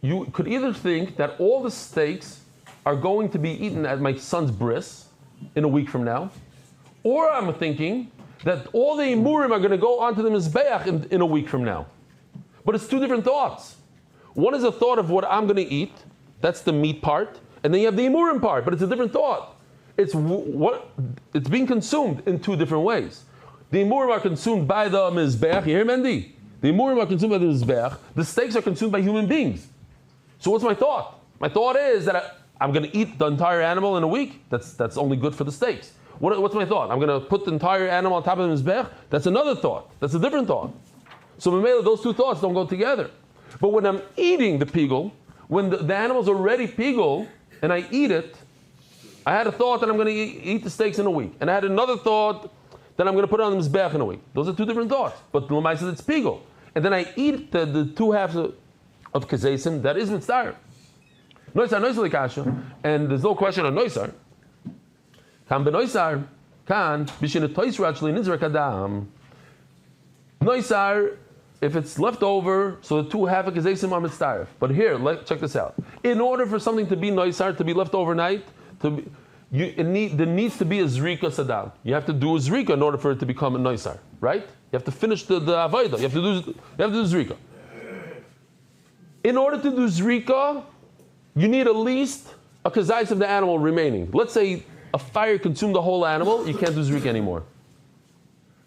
You could either think that all the steaks are going to be eaten at my son's bris in a week from now, or I'm thinking that all the imurim are going to go onto the mizbeach in a week from now. But it's two different thoughts. One is a thought of what I'm going to eat, that's the meat part, and then you have the imurim part, but it's a different thought. It's being consumed in two different ways. The imurim are consumed by the mizbeach. You hear, Mendy? The imurim are consumed by the mizbeach. The steaks are consumed by human beings. So what's my thought? My thought is that I'm going to eat the entire animal in a week. That's only good for the steaks. What's my thought? I'm going to put the entire animal on top of the mizbech. That's another thought. That's a different thought. So Mamela, those two thoughts don't go together. But when I'm eating the pigul, when the animal's already pigul and I eat it, I had a thought that I'm going to eat the steaks in a week, and I had another thought that I'm going to put it on the mizbech in a week. Those are two different thoughts. But Lamai says it's pigul, and then I eat the two halves of kezesim, that is mitzdarif. Noisar likasha, and there's no question on noisar. Kan benoisar, kan b'shin toisra actually nizrak adam. Noisar, if it's left over, so the two half of kezesim are mitzdarif. But here, check this out. In order for something to be noisar, to be left overnight, there needs to be a zrika sadam. You have to do a zrika in order for it to become a noisar, right? You have to finish the avodah. You have to do zrika. In order to do zrika, you need at least a kazais of the animal remaining. Let's say a fire consumed the whole animal, you can't do zrika anymore.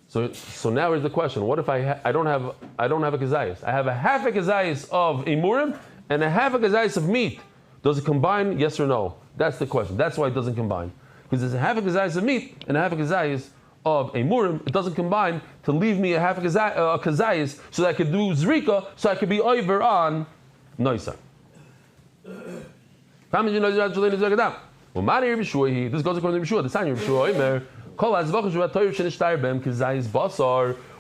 So now here's the question: what if I don't have a kazais? I have a half a kazais of emurim and a half a kazais of meat. Does it combine? Yes or no? That's the question. That's why it doesn't combine. Because there's a half a kazais of meat and a half a kazais of emurim. It doesn't combine to leave me a half a kazais so that I could do zrika, so I could be over on noisa. This goes according to Yeshua. The sign of Yeshua.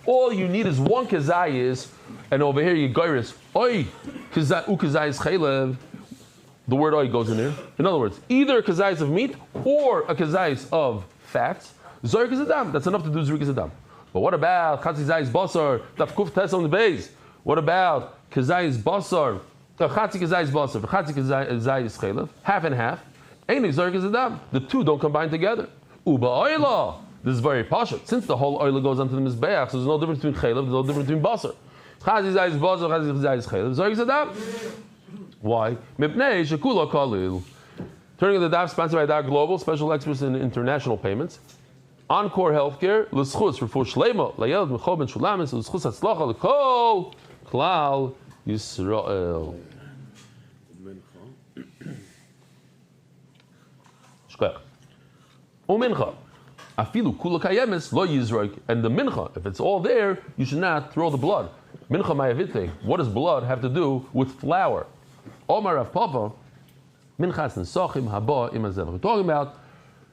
All you need is one kazayis, and over here you gairis. Oi, kazayis chaylev. The word oi goes in there. In other words, either a kazayis of meat or a kazayis of fats. Zorik is adam. That's enough to do zrik is adam. But what about kazayis basar? Tafkuf tes on the base. What about kazayis basar? Chatzi kazayis basar. Chatzi kazayis chaylev. Half and half. Ain't zorik is adam. The two don't combine together. Uba oila. This is very pashut. Since the whole oila goes onto the mizbeach, so there's no difference between chaylev, there's no difference between basar. Chazi zayis basar, chazi zayis chaylev. Zorik zadam. Why? Mipnei shekula kalil. Turning to the daf, sponsored by Daf Global, special experts in international payments. Encore Healthcare, l'schus refuah shleima, layelad michol ben shulamis, l'schus hatzlacha l'kol klal Yisrael. Shkach. Umincha. Afilu kula kayemis lo yizroik. And the mincha, if it's all there, you should not throw the blood. Mincha mayavite. What does blood have to do with flour? Omar Rav Papa. Minchas nesachim haba im hazevach. We're talking about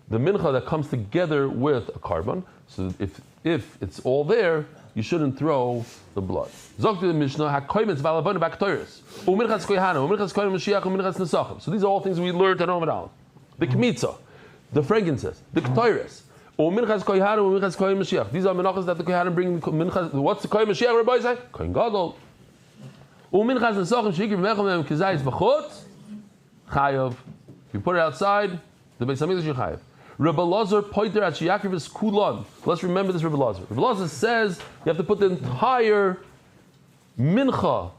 the mincha that comes together with a carbon. So if it's all there, you shouldn't throw the blood. Zok to the Mishnah hakoymes valavon baktoris. Uminchas koyhana. Uminchas koyim mashiach. Uminchas nesachim. So these are all things we learned at Omer. The kmitza. The frankincense, the ketores, minchas koyhanim, minchas koyin mashiach. These are menachas that the koyhanim bring. Minchas. What's the koyin mashiach? Rabbi say koyin gadol. Minchas nesachim sheikir b'mechem kazayis b'chutz chayav. If you put it outside, the Beis Hamikdash you chayav. Rabbi Lazar pointer at sheyakriv is kulon. Let's remember this. Rabbi Lazar. Rabbi Lazar says you have to put the entire mincha,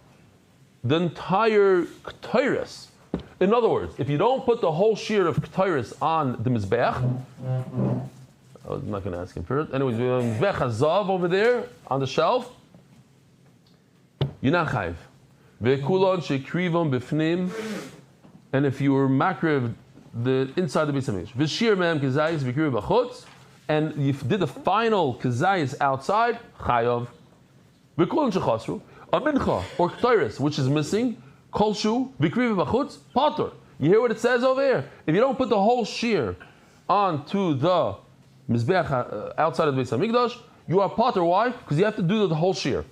the entire ketores. In other words, if you don't put the whole shear of ketores on the mizbeach, I'm not going to ask him first. Anyways, mizbeach hazav over there on the shelf, you're not chayiv. Ve'kulon shekrivom b'fnim, and if you were makriv the inside the Beis Hamikdash, v'shir mehem kazayis v'kriv b'chutz, and you did the final kazayis outside, chayav. Ve'kulon shechasru, a mincha or ketores which is missing. Kolshu, bikriv b'chutz, pater. You hear what it says over here? If you don't put the whole shear onto the mizbeach outside of the Beis Hamikdash, you are pater. Why? Because you have to do the whole shear.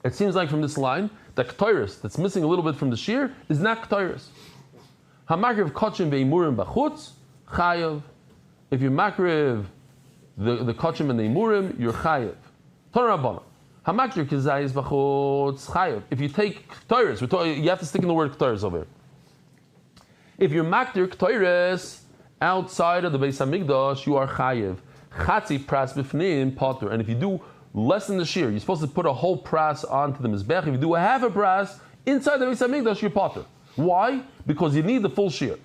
It seems like from this line, the ketores that's missing a little bit from the shear is not ketores. Hamakriv kachim ve'imurim b'chutz, chayav. If you makriv the kachim and the imurim, you're chayav. Ton Rabbana. If you take ketores, you have to stick in the word ketores over here. If you're makdir ketores outside of the Beis Hamikdash, you are chayiv. Chatzi pras b'fnim pater. And if you do less than the shear, you're supposed to put a whole pras onto the mizbech. If you do a half a pras inside the Beis Hamikdash, you're pater. Why? Because you need the full shear.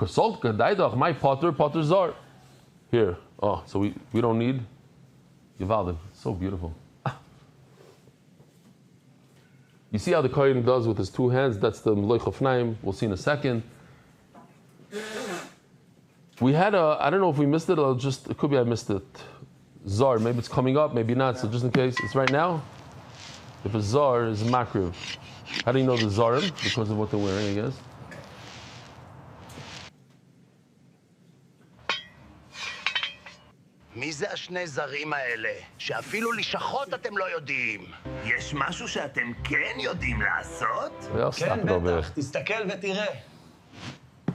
My pater zar. Here. Oh, so we don't need Yivaldim. So beautiful. You see how the Kohen does with his two hands? That's the Meloich Hofnaim. We'll see in a second. We had I don't know if we missed it, or it could be I missed it. Zar, maybe it's coming up, maybe not, so just in case, it's right now. If a Zar is Makriv. How do you know the Zarim? Because of what they're wearing, I guess. מי זה השני זרים האלה? שאפילו לשחות אתם לא יודעים. יש משהו שאתם כן יודעים לעשות? כן, בטח, תסתכל ותראה.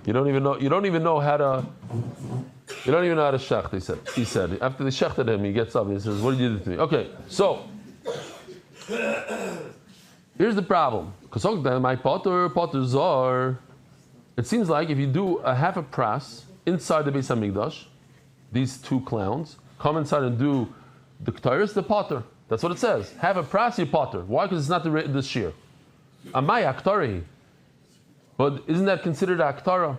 You don't even know how to shach, he said. After they shechted him, he gets up and he says, what did you do to me? Okay, so, here's the problem. Because my potter zar, it seems like if you do a half a pras inside the Beis Hamikdash, these two clowns come inside and do the Ketores, the potter. That's what it says. Have a prasi potter. Why? Because it's not the shear. Amay aktari. But isn't that considered aktara?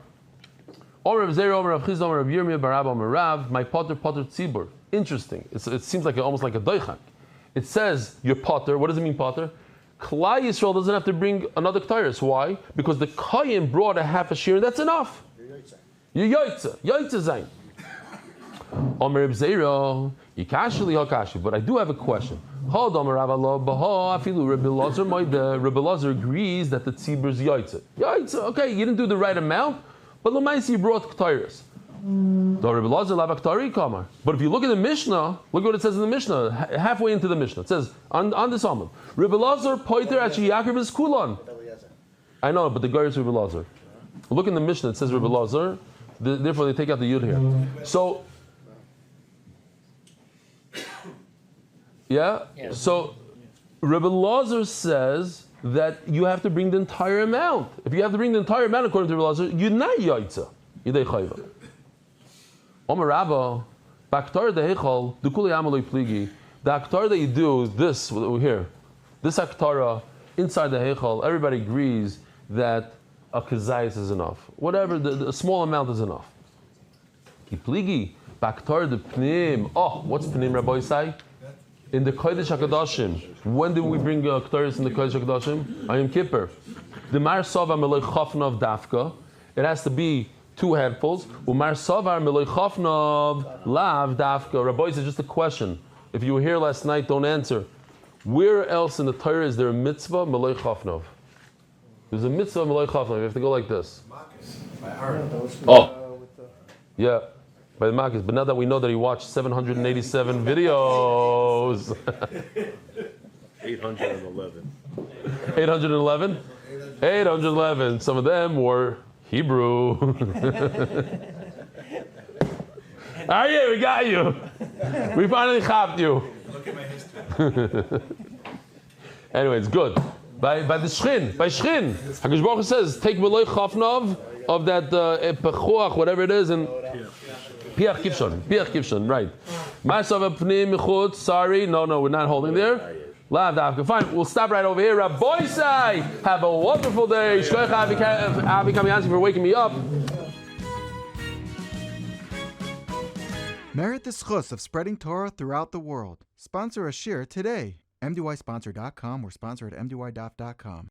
Or Rav Zera, or Rav Chizda, or Rav Yirmiyah, Barab, or Rav, my potter tzibur. Interesting. It seems like almost like a doichak. It says your potter. What does it mean, potter? Klal Yisrael doesn't have to bring another Ketores. Why? Because the Kohen brought a half a shear, and that's enough. You're Yoitza. Yoitza Zayin. Omer Rav Zera, Yikashli Hakashi. But I do have a question. Hold on, Rav Allah, Baha, Afilu, Rabbi Lazar, Rabbi Lazar agrees that the tzibur is Yoitza. Yoitza, okay, you didn't do the right amount, but Lamaisi you brought Ketores. But if you look at the Mishnah, look what it says in the Mishnah, halfway into the Mishnah. It says, on this Amud, Rebbe Lazar poiter at Yaakov is Kulon. I know, but the guy is Rebbe Lazar. Look in the Mishnah, it says Rebbe Lazar, therefore they take out the Yud here. So, so Rebbe Lazar says that you have to bring the entire amount. If you have to bring the entire amount according to Rebbe Lazar, you're not Yaitza. Yidei Chayva. Omer Rabba, Baktar dehechol, dukuli amaloi pligi. The aktar that you do, this here, this aktara inside the heichal, everybody agrees that a kazayis is enough. Whatever, the small amount is enough. Ki pligi, Baktar de pnim. Oh, what's pnim, Rabbi Isai? In the Kodesh HaKadoshim. When did we bring aktaris in the Kodesh HaKadoshim? Ayom Kippur. The Mar Sova Meloi Chofnov Dafka. It has to be 2 handfuls. Umar Savar Meloi Chofnov Lav Dafka. Rabbi, it's just a question. If you were here last night, don't answer. Where else in the Torah is there a mitzvah Meloi Chofnov? There's a mitzvah Meloi Chofnov. You have to go like this. Oh, yeah, by the Makis. But now that we know that he watched 787 videos. 811. 811? 811. Some of them were Hebrew. Ariel, we got you. We finally chopped you. Look at my history. Anyway, it's good. By the Shchin, HaKadosh Baruch Hu says, take Meloi Chofnov of that Pechuach, whatever it is, and Piach Kivshon, right. Ma'asav Pnim Mechutz, sorry, no, we're not holding there. Lav Dafka. Fine, we'll stop right over here. Rabbi Sai, have a wonderful day. Shkoich Avi Kamianski for waking me up. Merit the schus of spreading Torah throughout the world. Sponsor a shir today. MDYsponsor.com or sponsor at MDYDaf.com.